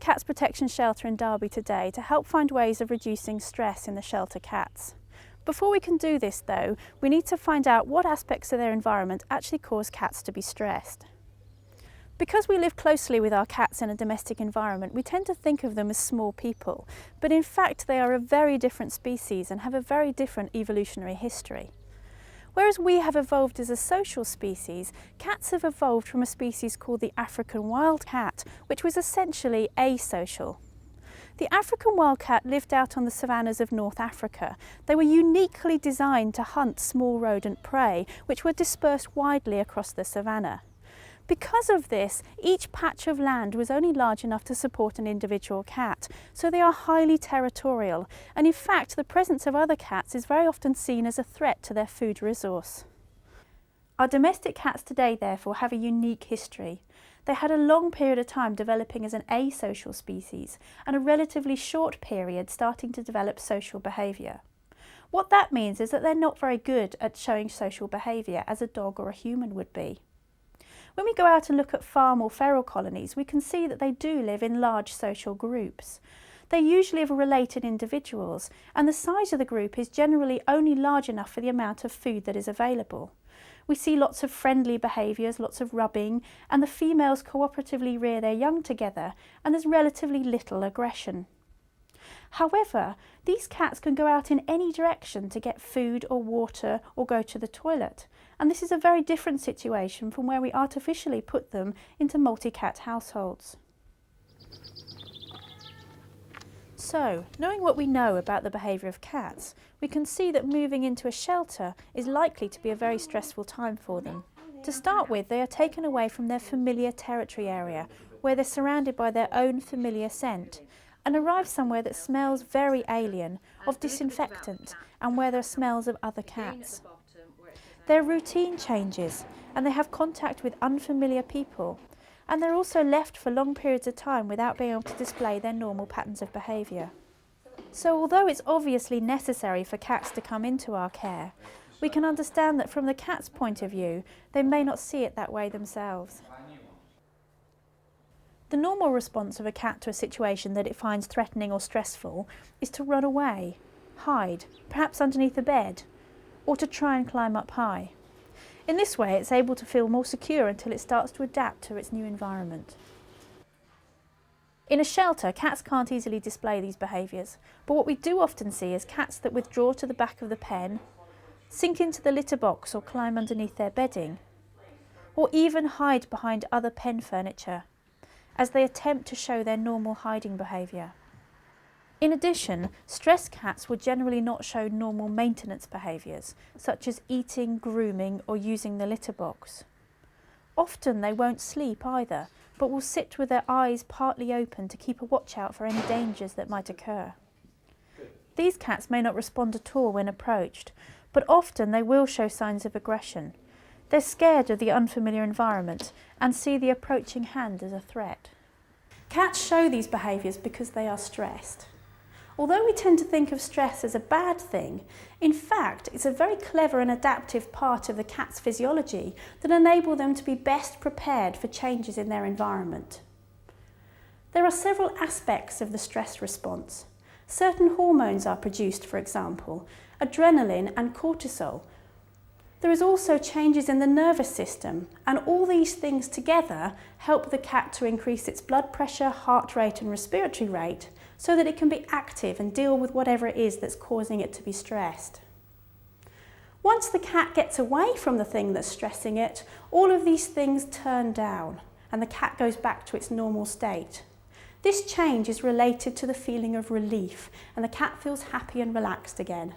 Cats Protection Shelter in Derby today to help find ways of reducing stress in the shelter cats. Before we can do this though, we need to find out what aspects of their environment actually cause cats to be stressed. Because we live closely with our cats in a domestic environment, we tend to think of them as small people, but in fact they are a very different species and have a very different evolutionary history. Whereas we have evolved as a social species, cats have evolved from a species called the African wild cat, which was essentially asocial. The African wildcat lived out on the savannas of North Africa. They were uniquely designed to hunt small rodent prey, which were dispersed widely across the savanna. Because of this, each patch of land was only large enough to support an individual cat, so they are highly territorial, and in fact the presence of other cats is very often seen as a threat to their food resource. Our domestic cats today therefore have a unique history. They had a long period of time developing as an asocial species and a relatively short period starting to develop social behaviour. What that means is that they're not very good at showing social behaviour as a dog or a human would be. When we go out and look at farm or feral colonies, we can see that they do live in large social groups. They usually have related individuals, and the size of the group is generally only large enough for the amount of food that is available. We see lots of friendly behaviours, lots of rubbing, and the females cooperatively rear their young together, and there's relatively little aggression. However, these cats can go out in any direction to get food or water or go to the toilet, and this is a very different situation from where we artificially put them into multi-cat households. So, knowing what we know about the behaviour of cats, we can see that moving into a shelter is likely to be a very stressful time for them. To start with, they are taken away from their familiar territory area, where they're surrounded by their own familiar scent, and arrive somewhere that smells very alien, of disinfectant, and where there are smells of other cats. Their routine changes, and they have contact with unfamiliar people, and they're also left for long periods of time without being able to display their normal patterns of behaviour. So although it's obviously necessary for cats to come into our care, we can understand that from the cat's point of view, they may not see it that way themselves. The normal response of a cat to a situation that it finds threatening or stressful is to run away, hide, perhaps underneath a bed, or to try and climb up high. In this way, it's able to feel more secure until it starts to adapt to its new environment. In a shelter, cats can't easily display these behaviours, but what we do often see is cats that withdraw to the back of the pen, sink into the litter box or climb underneath their bedding, or even hide behind other pen furniture, as they attempt to show their normal hiding behaviour. In addition, stressed cats will generally not show normal maintenance behaviours, such as eating, grooming or using the litter box. Often they won't sleep either, but will sit with their eyes partly open to keep a watch out for any dangers that might occur. These cats may not respond at all when approached, but often they will show signs of aggression. They're scared of the unfamiliar environment and see the approaching hand as a threat. Cats show these behaviours because they are stressed. Although we tend to think of stress as a bad thing, in fact it's a very clever and adaptive part of the cat's physiology that enable them to be best prepared for changes in their environment. There are several aspects of the stress response. Certain hormones are produced, for example, adrenaline and cortisol. There is also changes in the nervous system, and all these things together help the cat to increase its blood pressure, heart rate and respiratory rate so that it can be active and deal with whatever it is that's causing it to be stressed. Once the cat gets away from the thing that's stressing it, all of these things turn down and the cat goes back to its normal state. This change is related to the feeling of relief, and the cat feels happy and relaxed again.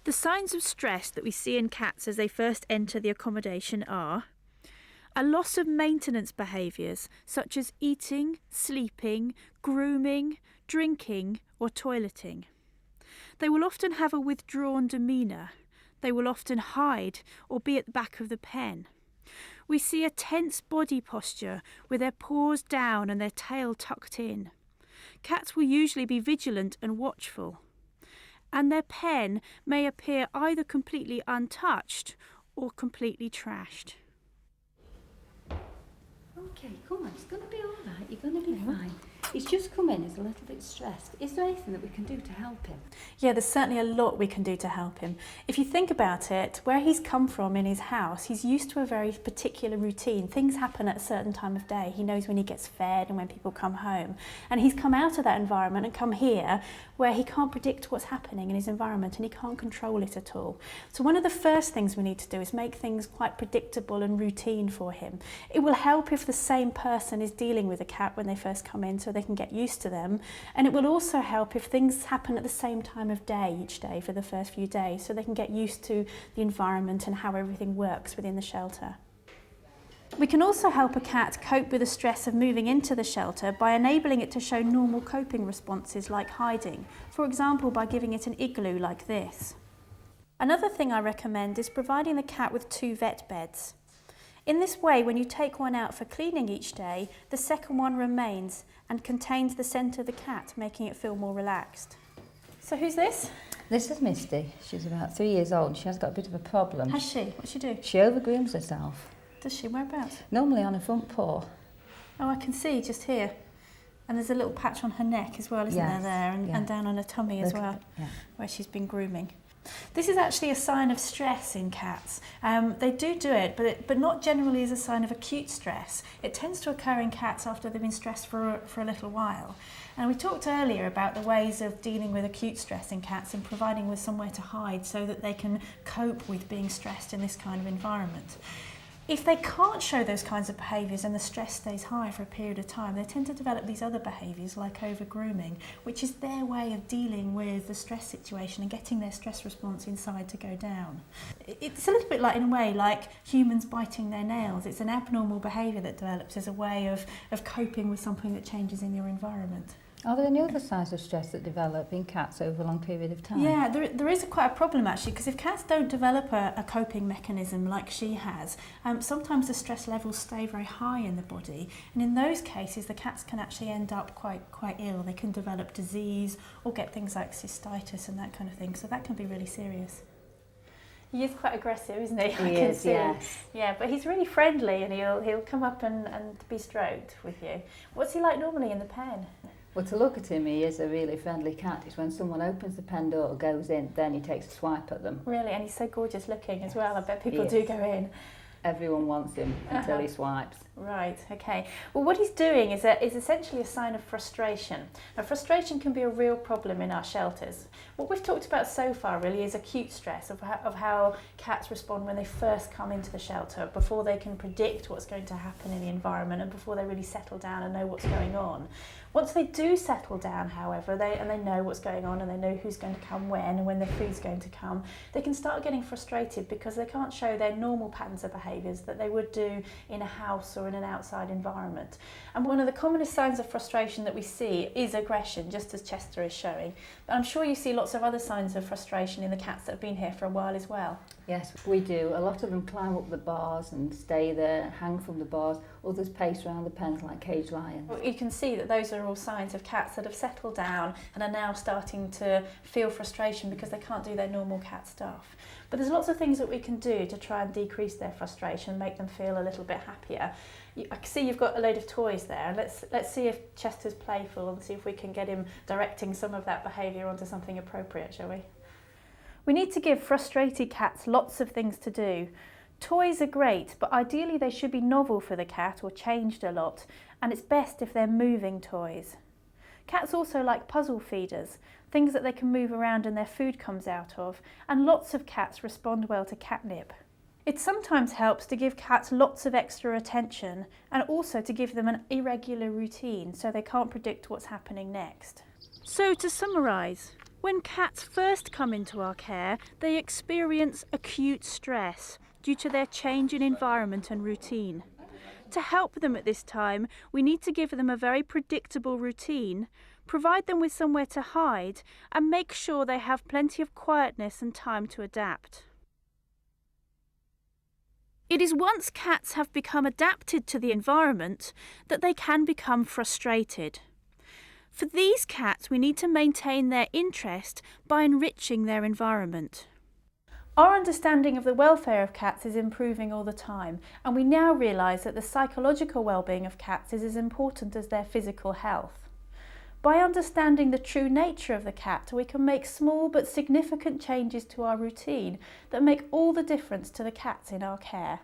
The signs of stress that we see in cats as they first enter the accommodation are a loss of maintenance behaviours such as eating, sleeping, grooming, drinking or toileting. They will often have a withdrawn demeanour. They will often hide or be at the back of the pen. We see a tense body posture with their paws down and their tail tucked in. Cats will usually be vigilant and watchful, and their pen may appear either completely untouched or completely trashed. Okay, come on, it's going to be all right, you're going to be fine. He's just come in, he's a little bit stressed. Is there anything that we can do to help him? Yeah, there's certainly a lot we can do to help him. If you think about it, where he's come from in his house, he's used to a very particular routine. Things happen at a certain time of day. He knows when he gets fed and when people come home. And he's come out of that environment and come here where he can't predict what's happening in his environment and he can't control it at all. So one of the first things we need to do is make things quite predictable and routine for him. It will help if the same person is dealing with a cat when they first come in so they can get used to them, and it will also help if things happen at the same time of day each day for the first few days so they can get used to the environment and how everything works within the shelter. We can also help a cat cope with the stress of moving into the shelter by enabling it to show normal coping responses like hiding, for example by giving it an igloo like this. Another thing I recommend is providing the cat with 2 vet beds. In this way, when you take one out for cleaning each day, the second one remains and contains the scent of the cat, making it feel more relaxed. So who's this? This is Misty. She's about 3 years old. She has got a bit of a problem. Has she? What's she do? She overgrooms herself. Does she? Whereabouts? Normally on her front paw. Oh, I can see just here. And there's a little patch on her neck as well, isn't there? And down on her tummy as well, where she's been grooming. This is actually a sign of stress in cats. They do it, but not generally as a sign of acute stress. It tends to occur in cats after they've been stressed for a little while. And we talked earlier about the ways of dealing with acute stress in cats and providing with somewhere to hide so that they can cope with being stressed in this kind of environment. If they can't show those kinds of behaviours and the stress stays high for a period of time, they tend to develop these other behaviours like over-grooming, which is their way of dealing with the stress situation and getting their stress response inside to go down. It's a little bit like, in a way, like humans biting their nails. It's an abnormal behaviour that develops as a way of coping with something that changes in your environment. Are there any other signs of stress that develop in cats over a long period of time? Yeah, there is quite a problem actually, because if cats don't develop a coping mechanism like she has, sometimes the stress levels stay very high in the body, and in those cases the cats can actually end up quite ill. They can develop disease or get things like cystitis and that kind of thing, so that can be really serious. He is quite aggressive, isn't he? He is, yes. Yeah, but he's really friendly and he'll come up and be stroked with you. What's he like normally in the pen? Well, to look at him, he is a really friendly cat. It's when someone opens the pen door or goes in, then he takes a swipe at them. Really, and he's so gorgeous looking as well. I bet people do go in. Everyone wants him until he swipes. Right, okay. Well, what he's doing is essentially a sign of frustration. Now, frustration can be a real problem in our shelters. What we've talked about so far really is acute stress, of how cats respond when they first come into the shelter, before they can predict what's going to happen in the environment and before they really settle down and know what's going on. Once they do settle down, however, they know what's going on and they know who's going to come when and when the food's going to come, they can start getting frustrated because they can't show their normal patterns of behaviours that they would do in a house or in an outside environment. And one of the commonest signs of frustration that we see is aggression, just as Chester is showing. But I'm sure you see lots of other signs of frustration in the cats that have been here for a while as well. Yes, we do. A lot of them climb up the bars and stay there, hang from the bars. Others pace around the pens like caged lions. Well, you can see that those are all signs of cats that have settled down and are now starting to feel frustration because they can't do their normal cat stuff. But there's lots of things that we can do to try and decrease their frustration, make them feel a little bit happier. I can see you've got a load of toys there. Let's see if Chester's playful and see if we can get him directing some of that behaviour onto something appropriate, shall we? We need to give frustrated cats lots of things to do. Toys are great, but ideally they should be novel for the cat or changed a lot, and it's best if they're moving toys. Cats also like puzzle feeders, things that they can move around and their food comes out of, and lots of cats respond well to catnip. It sometimes helps to give cats lots of extra attention and also to give them an irregular routine so they can't predict what's happening next. So to summarise, when cats first come into our care, they experience acute stress due to their change in environment and routine. To help them at this time, we need to give them a very predictable routine, provide them with somewhere to hide, and make sure they have plenty of quietness and time to adapt. It is once cats have become adapted to the environment that they can become frustrated. For these cats, we need to maintain their interest by enriching their environment. Our understanding of the welfare of cats is improving all the time, and we now realise that the psychological well-being of cats is as important as their physical health. By understanding the true nature of the cat, we can make small but significant changes to our routine that make all the difference to the cats in our care.